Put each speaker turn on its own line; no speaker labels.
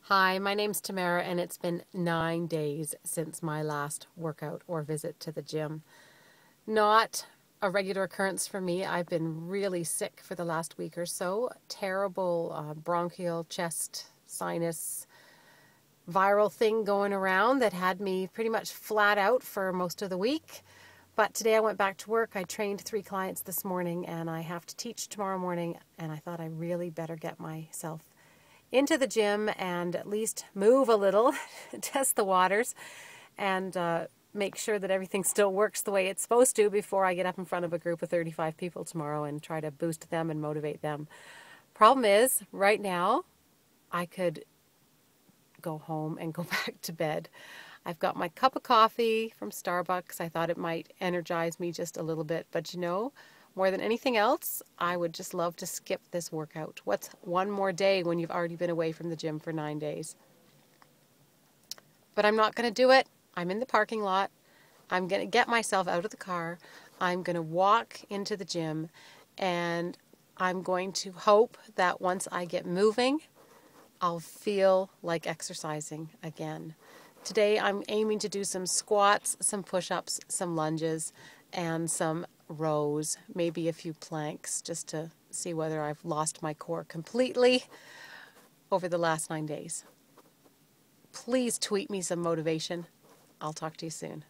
Hi, my name's Tamara, and it's been 9 days since my last workout or visit to the gym. Not a regular occurrence for me. I've been really sick for the last week or so. Terrible bronchial, chest, sinus, viral thing going around that had me pretty much flat out for most of the week. But today I went back to work. I trained 3 clients this morning, and I have to teach tomorrow morning, and I thought I really better get myself into the gym and at least move a little, test the waters, and make sure that everything still works the way it's supposed to before I get up in front of a group of 35 people tomorrow and try to boost them and motivate them. Problem is, right now, I could go home and go back to bed. I've got my cup of coffee from Starbucks. I thought it might energize me just a little bit, but more than anything else, I would just love to skip this workout. What's one more day when you've already been away from the gym for 9 days? But I'm not going to do it. I'm in the parking lot. I'm going to get myself out of the car. I'm going to walk into the gym, and I'm going to hope that once I get moving, I'll feel like exercising again. Today I'm aiming to do some squats, some push-ups, some lunges, and some rows, maybe a few planks, just to see whether I've lost my core completely over the last 9 days. Please tweet me some motivation. I'll talk to you soon.